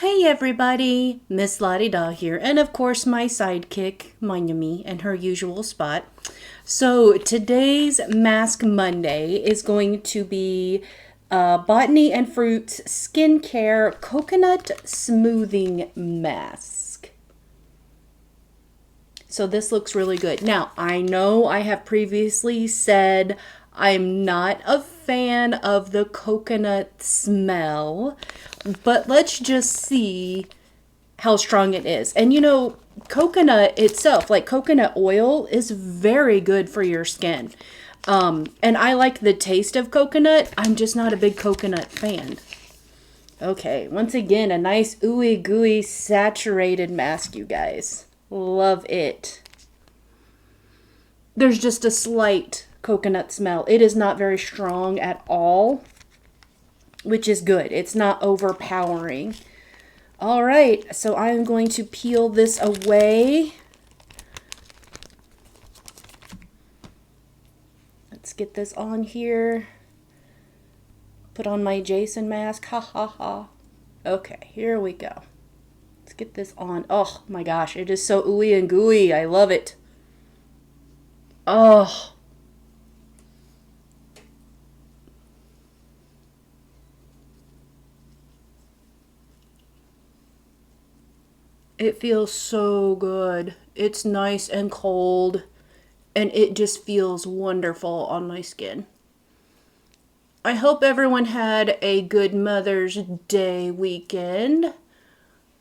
Hey everybody, Miss Lottie Da here, and of course my sidekick, Manyami, in her usual spot. So today's Mask Monday is going to be Botany and Fruits Skincare Coconut Smoothing Mask. So this looks really good. Now, I know I have previously said I'm not a fan of the coconut smell, but let's just see how strong it is. And you know, coconut itself, like coconut oil, is very good for your skin. And I like the taste of coconut. I'm just not a big coconut fan. Okay, once again, a nice ooey gooey saturated mask, you guys. Love it. There's just a slight coconut smell. It is not very strong at all, which is good. It's not overpowering. All right, so I'm going to peel this away. Let's get this on here. Put on my Jason mask. Ha ha ha. Okay, here we go. Let's get this on. Oh my gosh, it is so ooey and gooey. I love it. Oh. It feels so good. It's nice and cold, and it just feels wonderful on my skin. I hope everyone had a good Mother's Day weekend.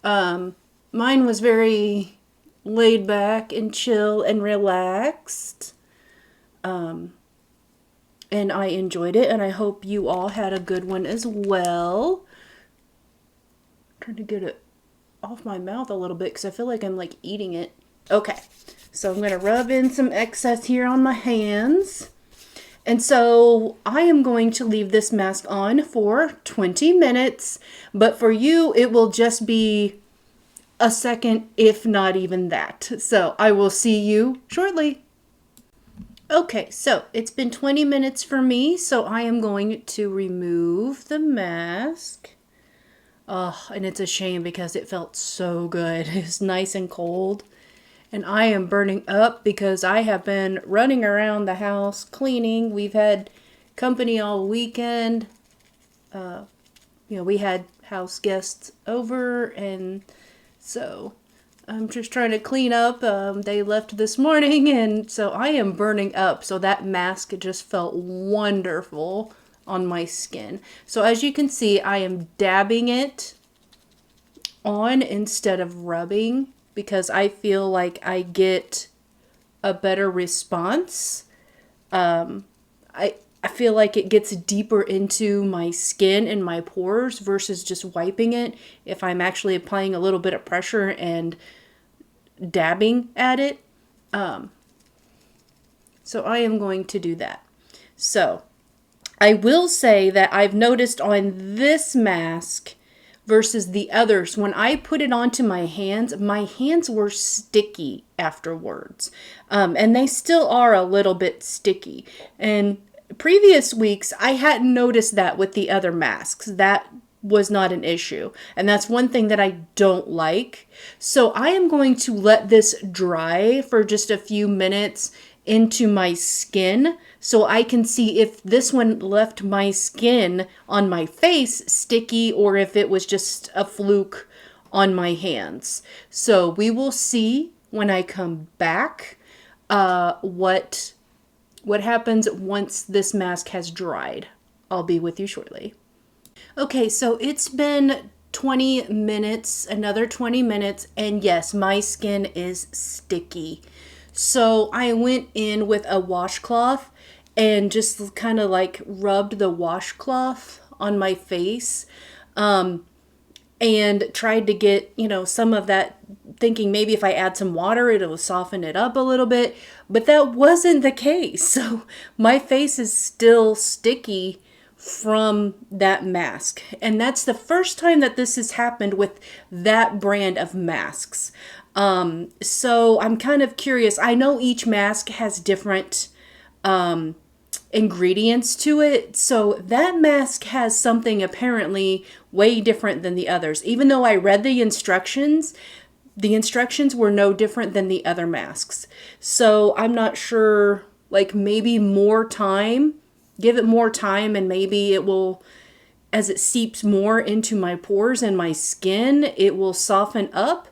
Mine was very laid back and chill and relaxed. And I enjoyed it, and I hope you all had a good one as well. I'm trying to get it off my mouth a little bit because I feel like I'm like eating it. Okay, so I'm going to rub in some excess here on my hands. And so I am going to leave this mask on for 20 minutes, but for you it will just be a second, if not even that. So I will see you shortly. Okay, so it's been 20 minutes for me, so I am going to remove the mask. Oh, and it's a shame because it felt so good. It's nice and cold. And I am burning up because I have been running around the house cleaning. We've had company all weekend. We had house guests over, and so I'm just trying to clean up. They left this morning, and so I am burning up. So that mask just felt wonderful on my skin. So as you can see, I am dabbing it on instead of rubbing because I feel like I get a better response. I feel like it gets deeper into my skin and my pores versus just wiping it if I'm actually applying a little bit of pressure and dabbing at it. So I am going to do that. So I will say that I've noticed on this mask versus the others, when I put it onto my hands were sticky afterwards. And they still are a little bit sticky. And previous weeks, I hadn't noticed that with the other masks. That was not an issue. And that's one thing that I don't like. So I am going to let this dry for just a few minutes into my skin so I can see if this one left my skin on my face sticky or if it was just a fluke on my hands. So we will see when I come back what happens once this mask has dried. I'll be with you shortly. Okay, so it's been 20 minutes, another 20 minutes, and yes, my skin is sticky. So I went in with a washcloth and just kind of like rubbed the washcloth on my face and tried to get, some of that, thinking maybe if I add some water, it'll soften it up a little bit. But that wasn't the case. So my face is still sticky from that mask. And that's the first time that this has happened with that brand of masks. So I'm kind of curious. I know each mask has different ingredients to it. So that mask has something apparently way different than the others. Even though I read the instructions were no different than the other masks. So I'm not sure, like maybe more time, give it more time, and maybe it will, as it seeps more into my pores and my skin, it will soften up.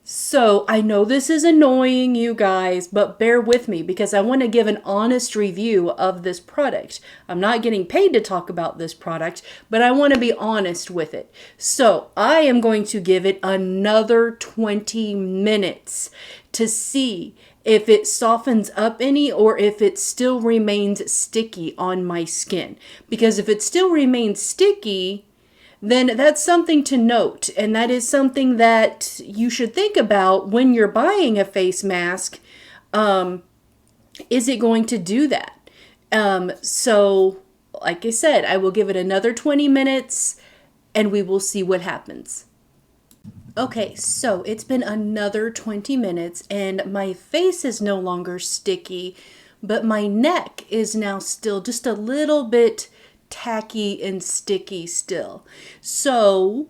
So I know this is annoying, you guys, but bear with me because I want to give an honest review of this product. I'm not getting paid to talk about this product, but I want to be honest with it. So I am going to give it another 20 minutes to see if it softens up any or if it still remains sticky on my skin. Because if it still remains sticky, then that's something to note. And that is something that you should think about when you're buying a face mask. Is it going to do that? So, like I said, I will give it another 20 minutes and we will see what happens. Okay, so it's been another 20 minutes and my face is no longer sticky, but my neck is now still just a little bit tacky and sticky still. So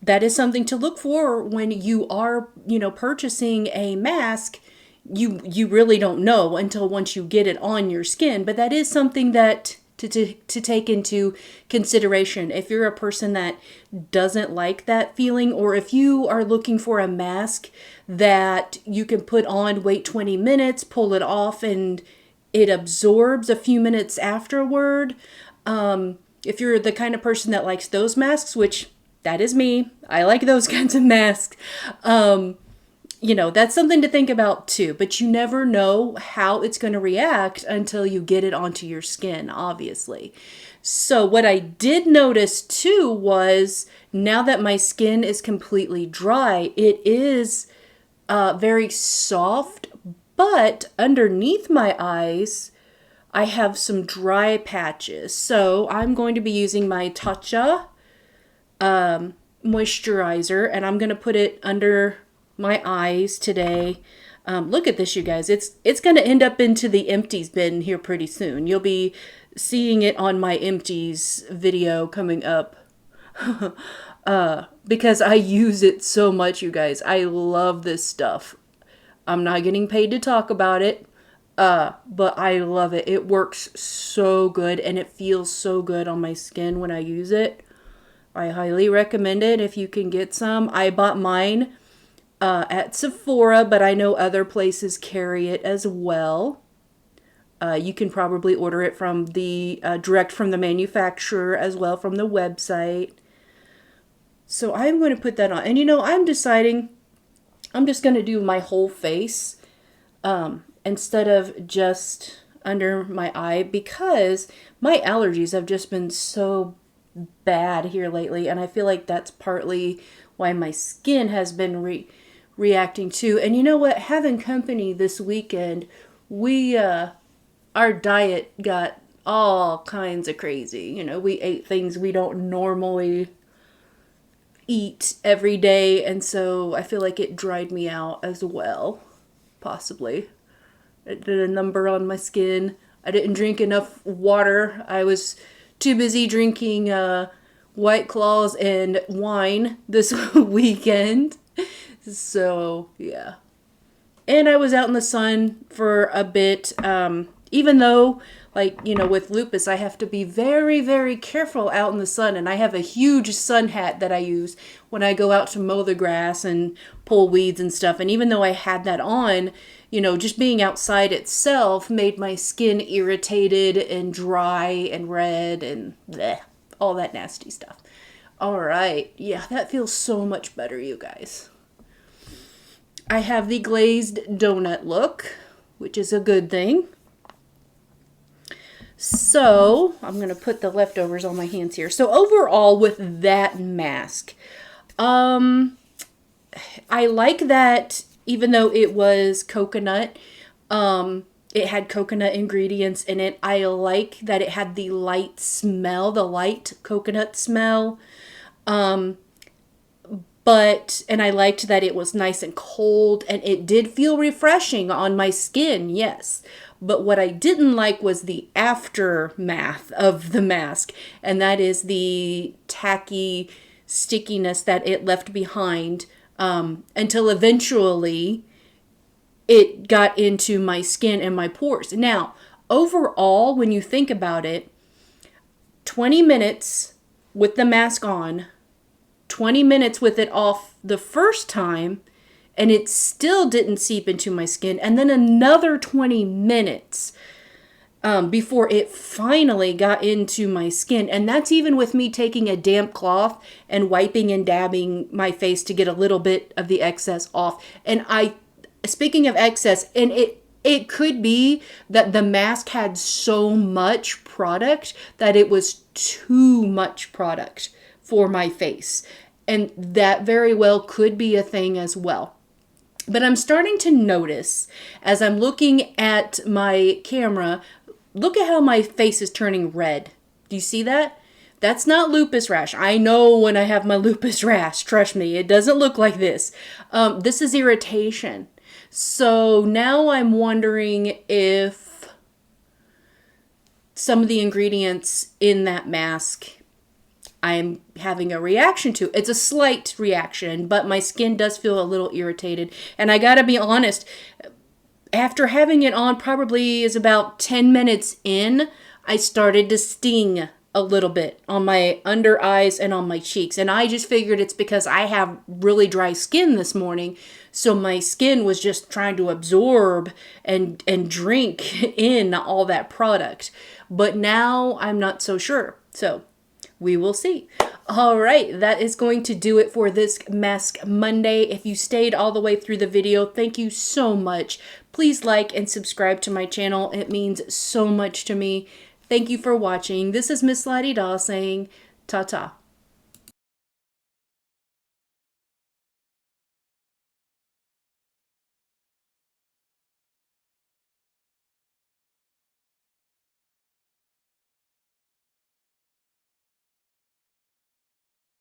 that is something to look for when you are, purchasing a mask. You really don't know until once you get it on your skin, but that is something that to take into consideration if you're a person that doesn't like that feeling, or if you are looking for a mask that you can put on, wait 20 minutes, pull it off, and it absorbs a few minutes afterward. If you're the kind of person that likes those masks, which that is me, I like those kinds of masks, that's something to think about too. But you never know how it's going to react until you get it onto your skin, obviously. So what I did notice too was now that my skin is completely dry, it is very soft, but underneath my eyes, I have some dry patches. So I'm going to be using my Tatcha moisturizer, and I'm going to put it under my eyes today. Look at this, you guys. It's going to end up into the empties bin here pretty soon. You'll be seeing it on my empties video coming up. Because I use it so much, you guys. I love this stuff. I'm not getting paid to talk about it. But I love it. It works so good and it feels so good on my skin when I use it. I highly recommend it if you can get some. I bought mine at Sephora, but I know other places carry it as well. You can probably order it from the direct from the manufacturer as well, from the website. So I'm going to put that on. And I'm deciding I'm just going to do my whole face. Instead of just under my eye, because my allergies have just been so bad here lately, and I feel like that's partly why my skin has been reacting too. And you know what? Having company this weekend, our diet got all kinds of crazy. We ate things we don't normally eat every day, and so I feel like it dried me out as well, possibly. It did a number on my skin. I didn't drink enough water. I was too busy drinking White Claws and wine this weekend. So, yeah. And I was out in the sun for a bit. Even though, with lupus, I have to be very, very careful out in the sun. And I have a huge sun hat that I use when I go out to mow the grass and pull weeds and stuff. And even though I had that on, just being outside itself made my skin irritated and dry and red and bleh, all that nasty stuff. All right. Yeah, that feels so much better, you guys. I have the glazed donut look, which is a good thing. So I'm going to put the leftovers on my hands here. So overall with that mask, I like that even though it was coconut, it had coconut ingredients in it. I like that it had the light coconut smell. And I liked that it was nice and cold and it did feel refreshing on my skin. Yes. But what I didn't like was the aftermath of the mask, and that is the tacky stickiness that it left behind, until eventually it got into my skin and my pores. Now, overall, when you think about it, 20 minutes with the mask on, 20 minutes with it off the first time, and it still didn't seep into my skin, and then another 20 minutes before it finally got into my skin. And that's even with me taking a damp cloth and wiping and dabbing my face to get a little bit of the excess off. And speaking of excess, and it could be that the mask had so much product that it was too much product for my face. And that very well could be a thing as well. But I'm starting to notice, as I'm looking at my camera, look at how my face is turning red. Do you see that? That's not lupus rash. I know when I have my lupus rash. Trust me, it doesn't look like this. This is irritation. So now I'm wondering if some of the ingredients in that mask I'm having a reaction to. It's a slight reaction, but my skin does feel a little irritated. And I gotta be honest, after having it on probably is about 10 minutes in, I started to sting a little bit on my under eyes and on my cheeks. And I just figured it's because I have really dry skin this morning. So my skin was just trying to absorb and drink in all that product. But now I'm not so sure. So we will see. All right, that is going to do it for this Mask Monday. If you stayed all the way through the video, thank you so much. Please like and subscribe to my channel. It means so much to me. Thank you for watching. This is Miss La-Di-Da saying ta-ta.